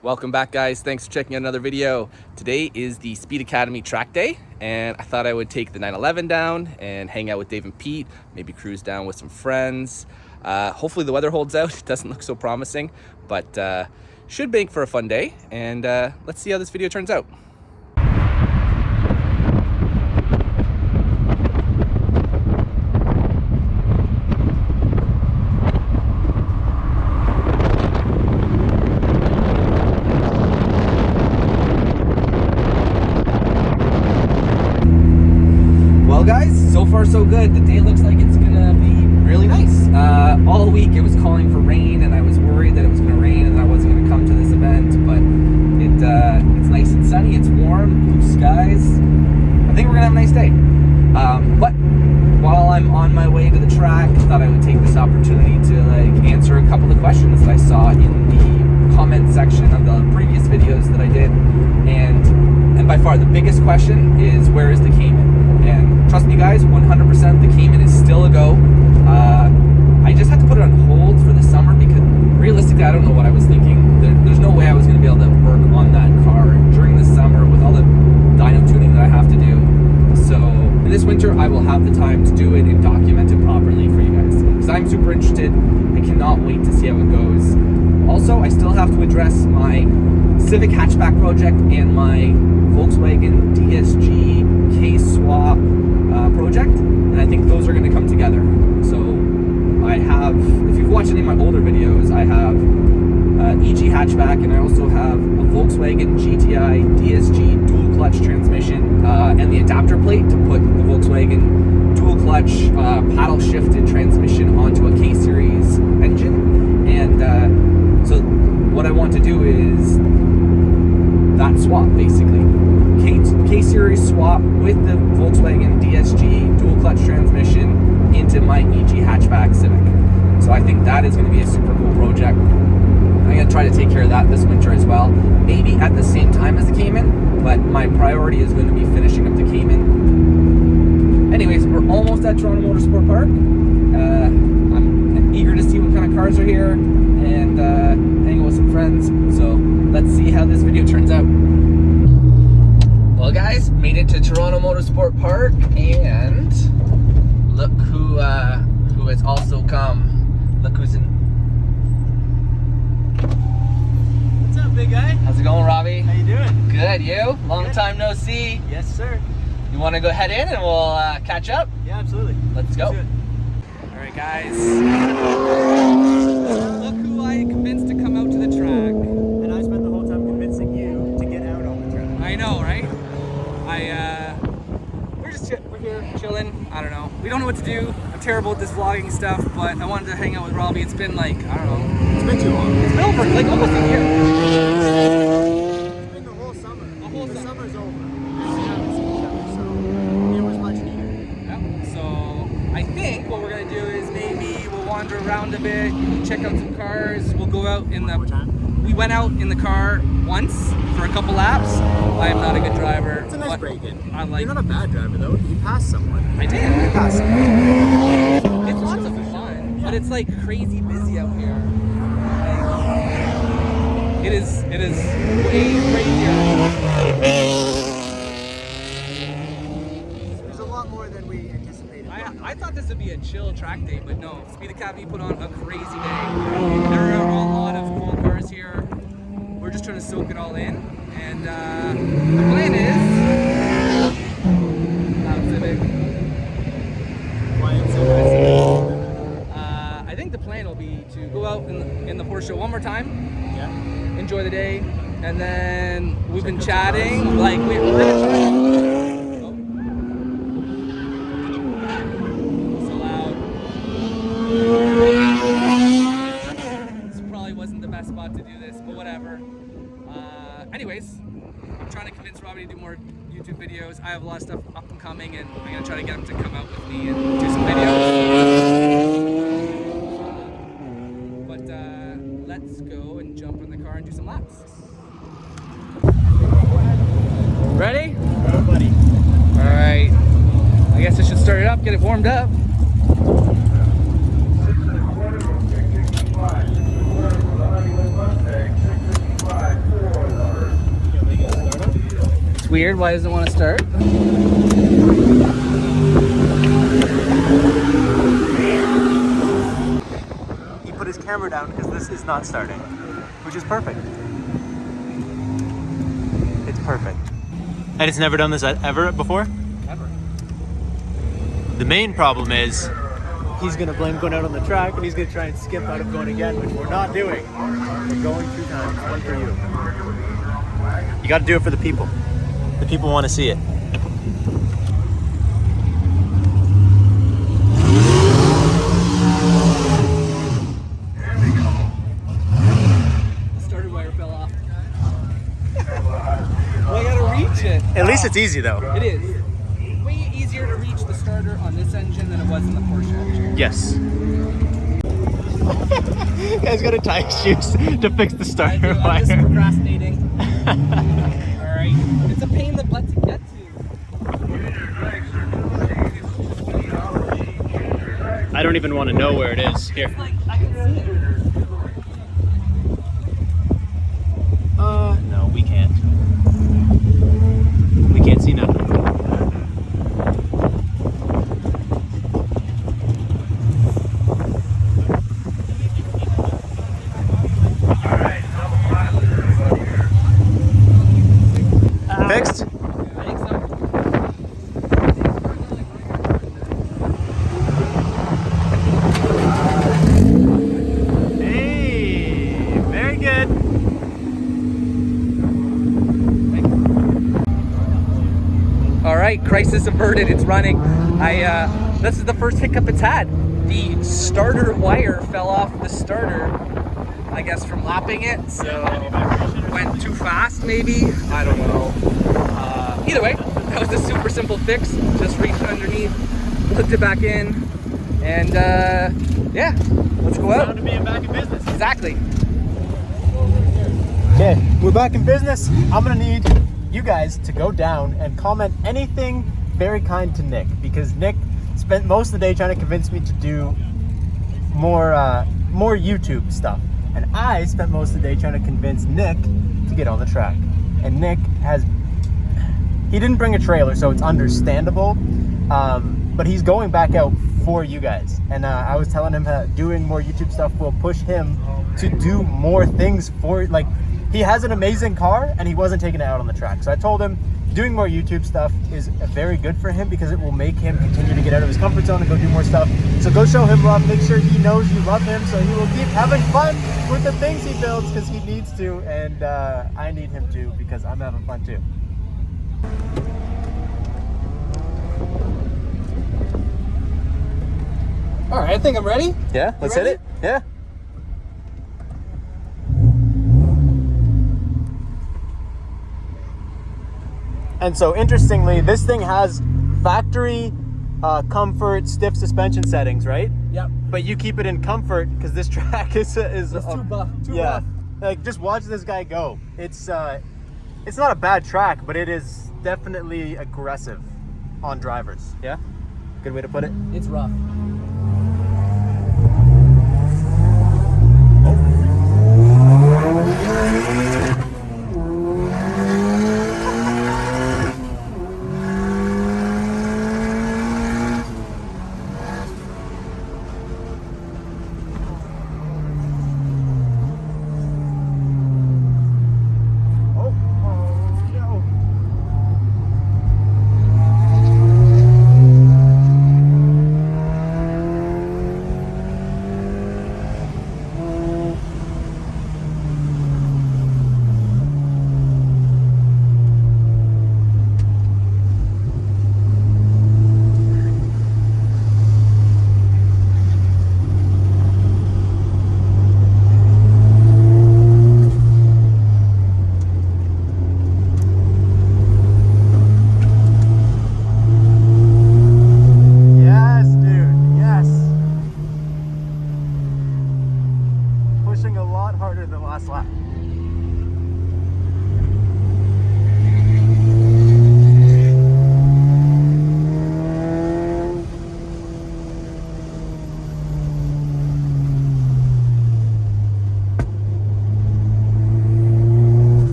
Welcome back, guys. Thanks for checking out another video. Today is the Speed Academy track day, and I thought I would take the 911 down and hang out with Dave and Pete, maybe cruise down with some friends. Hopefully the weather holds out. It doesn't look so promising, but should make for a fun day, and let's see how this video turns out. Guys, so far so good. The day looks like it's gonna be really nice. All week it was calling for rain, and I was worried that it was gonna rain and that I wasn't gonna come to this event, but it's nice and sunny, it's warm, blue skies. I think we're gonna have a nice day. But while I'm on my way to the track, I thought I would take this opportunity to answer a couple of questions that I saw in the comment section of the previous videos that I did. And by far the biggest question is, where is the Cayman? And trust me guys, 100% the Cayman is still a go. I just had to put it on hold for the summer because realistically I don't know what I was thinking. There's no way I was going to be able to work on that car during the summer with all the dyno tuning that I have to do. So in this winter I will have the time to do it and document it properly for you guys, because I'm super interested. I cannot wait to see how it goes. Also, I still have to address my Civic hatchback project and my Volkswagen DSG K-swap project, and I think those are going to come together. So I have, if you've watched any of my older videos, I have EG hatchback, and I also have a Volkswagen GTI DSG dual clutch transmission and the adapter plate to put the Volkswagen dual clutch paddle shifted transmission onto a K-series engine. And so what I want to do is that swap, basically. K-series swap with the Volkswagen DSG dual clutch transmission into my EG hatchback Civic. So I think that is going to be a super cool project. I'm going to try to take care of that this winter as well. Maybe at the same time as the Cayman, but my priority is going to be finishing up the Cayman. Anyways, we're almost at Toronto Motorsport Park. I'm eager to see what kind of cars are here and hang out with some friends. So let's see how this video turns out. Well guys, made it to Toronto Motorsport Park, and look who has also come. Look who's in. What's up, big guy? How's it going, Robbie? How you doing? Good, you? Long Good. time no see. Yes, sir. You want to go head in and we'll catch up? Yeah, absolutely. Let's go. do it. All right, guys. Look who I convinced to come out to the track. And I spent the whole time convincing you to get out on the track. I know, right? We're here chilling. I don't know. We don't know what to do. I'm terrible at this vlogging stuff, but I wanted to hang out with Robbie. It's been I don't know. It's been too long. It's been over almost a year. It's been the whole summer. The whole summer. Summer's over. And we haven't seen each other, so it was much needed. Yep. So I think what we're gonna do is maybe we'll wander around a bit, check out some cars. We'll go out in One more time. We went out in the car once for a couple laps. I am not a good driver. It's a nice break-in. You're not a bad driver, though. You passed someone. I did. You passed someone. It's lots of fun, but it's crazy busy out here. It is way crazier. There's a lot more than we anticipated. I thought this would be a chill track day, but no. Speed Academy put on a crazy day. There are a lot of cool cars here. We're just trying to soak it all in, and the plan is Civic. I think the plan will be to go out in the Porsche one more time. Yeah. Enjoy the day, and then we've been chatting. We're gonna try. So loud. This probably wasn't the best spot to do this, but whatever. Anyways, I'm trying to convince Robbie to do more YouTube videos. I have a lot of stuff up and coming, and I'm gonna try to get him to come out with me and do some videos. Let's go and jump in the car and do some laps. Ready? Go, buddy. All right. I guess I should start it up, get it warmed up. That's weird. Why doesn't it want to start? He put his camera down because this is not starting, which is perfect. It's perfect. And it's never done this ever before? Ever. The main problem is he's gonna blame going out on the track and he's gonna try and skip out of going again, which we're not doing. We're going 2 times, one for you. You gotta do it for the people. The people wanna see it. The starter wire fell off. Well, I gotta reach it. At least it's easy though. It is. Way easier to reach the starter on this engine than it was in the Porsche engine. Yes. Guy's gotta tie his shoes to fix the starter I'm wire. just procrastinating. Alright. It's a pain in the butt to get to. I don't even want to know where it is. Here. Like, I can see it. No, we can't. We can't see nothing. Fixed? I think so. Hey, very good. All right, crisis averted. It's running. This is the first hiccup it's had. The starter wire fell off the starter, I guess from lapping it, so went too fast maybe. I don't know. Either way, that was a super simple fix. Just reached underneath, hooked it back in, and yeah, let's go out. Time to be back in business. Exactly. Okay, we're back in business. I'm gonna need you guys to go down and comment anything very kind to Nick, because Nick spent most of the day trying to convince me to do more YouTube stuff, and I spent most of the day trying to convince Nick to get on the track. And Nick he didn't bring a trailer, so it's understandable, but he's going back out for you guys. And I was telling him that doing more YouTube stuff will push him to do more things for, like, he has an amazing car and he wasn't taking it out on the track. So I told him doing more YouTube stuff is very good for him because it will make him continue to get out of his comfort zone and go do more stuff. So go show him love, make sure he knows you love him so he will keep having fun with the things he builds because he needs to, and I need him to because I'm having fun too. All right, I think I'm ready. Yeah, let's hit it. Yeah. And so interestingly, this thing has factory comfort stiff suspension settings, right? Yep. But you keep it in comfort because this track is It's too buff. Too rough. Like, just watch this guy go. It's not a bad track, but it is definitely aggressive on drivers. Yeah? Good way to put it. It's rough.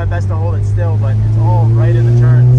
my best to hold it still, but it's all right in the turns.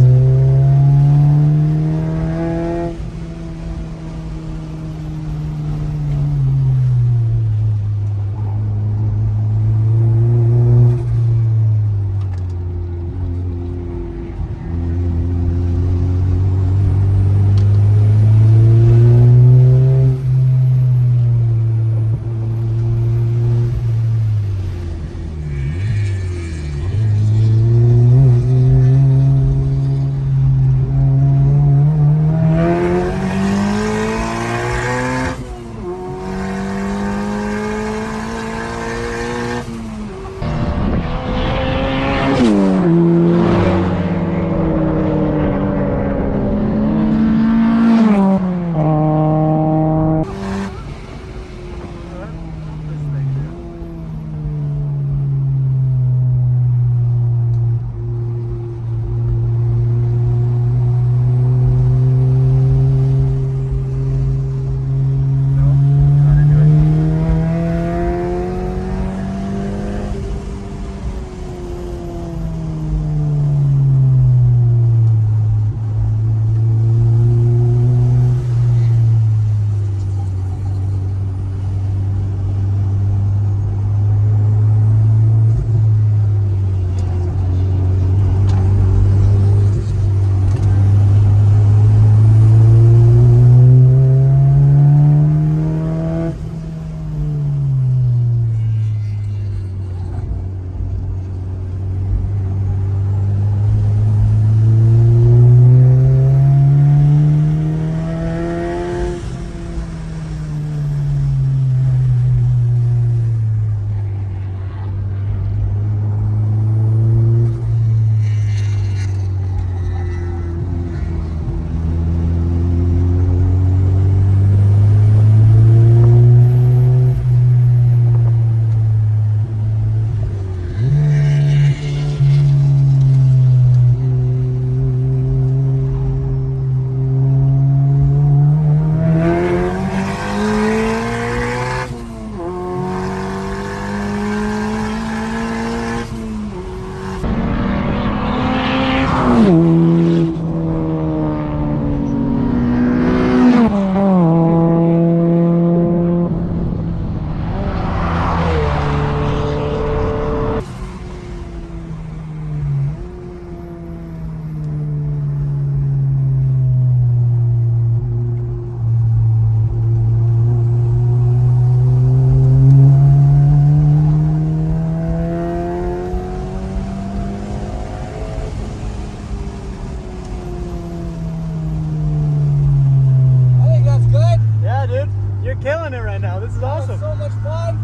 Killing it right now. This is awesome. So much fun.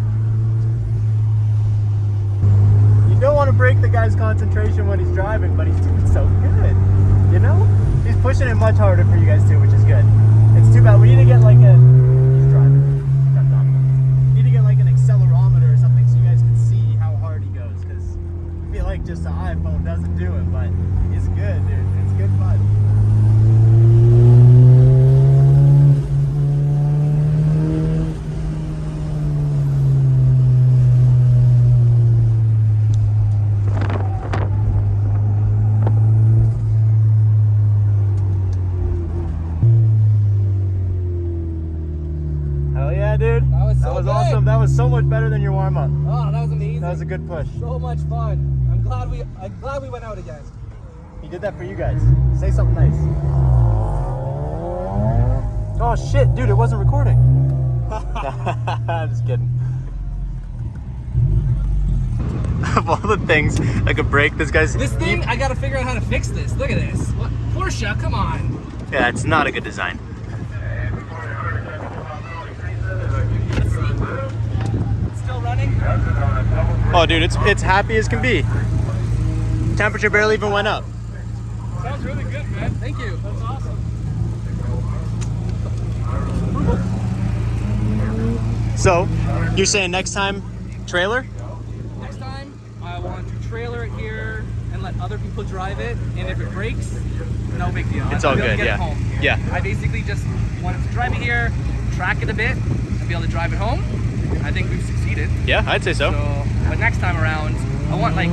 You don't want to break the guy's concentration when he's driving, but he's doing so good. You know? He's pushing it much harder for you guys too, which is good. It's too bad. We need to get like a... He's driving. We need to get like an accelerometer or something so you guys can see how hard he goes, because I feel like just the iPhone doesn't do it, but it's good, dude. It's good fun. Dude, that was awesome. That was so much better than your warm-up. Oh, that was amazing. That was a good push. So much fun. I'm glad we went out again. He did that for you guys. Say something nice. Oh shit, dude, it wasn't recording. I'm just kidding. Of all the things that could break this guy's... This thing, I gotta figure out how to fix this. Look at this. What? Porsche, come on. Yeah, it's not a good design. Oh, dude, it's happy as can be. Temperature barely even went up. Sounds really good, man. Thank you. That's awesome. So, you're saying next time, trailer? Next time, I want to trailer it here and let other people drive it. And if it breaks, no big deal. It's all good, yeah. Home. Yeah. I basically just wanted to drive it here, track it a bit, and be able to drive it home. I think we've succeeded. Yeah, I'd say so. But next time around, I want like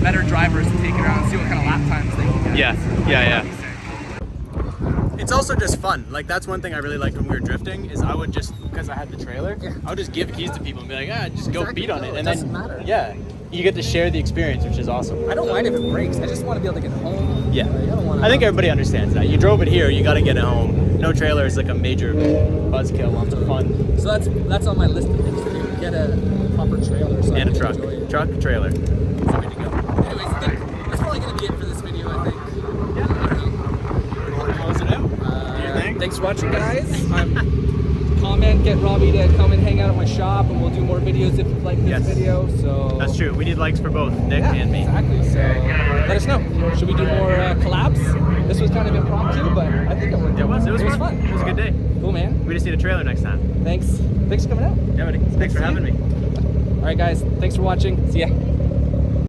better drivers to take it around and see what kind of lap times they can get. Yeah. It's also just fun. Like, that's one thing I really liked when we were drifting, is I would just, because I had the trailer, I would just give keys to people and be like, just go beat on it. And doesn't matter. Yeah, you get to share the experience, which is awesome. I don't mind if it breaks. I just want to be able to get home. Yeah, I don't want to. I think everybody understands that. You drove it here, you got to get it home. No trailer is like a major buzzkill. Lots of fun. So that's on my list of things to do. Get a proper trailer. So And I a can truck. enjoy it. Truck, trailer. It's the way to go. Anyways, I think that's probably going to be it for this video, I think. Yeah. I don't know. Close it out. Thanks for watching, guys. Comment, get Robbie to come and hang out at my shop, and we'll do more videos if you like this video. So That's true. We need likes for both Nick and me. Exactly. So let us know. Should we do more collabs? This was kind of impromptu, but I think it worked. It was fun. It was a good day. Cool, man. We just need a trailer next time. Thanks for coming out. Yeah, buddy. Thanks for having me. All right, guys. Thanks for watching. See ya.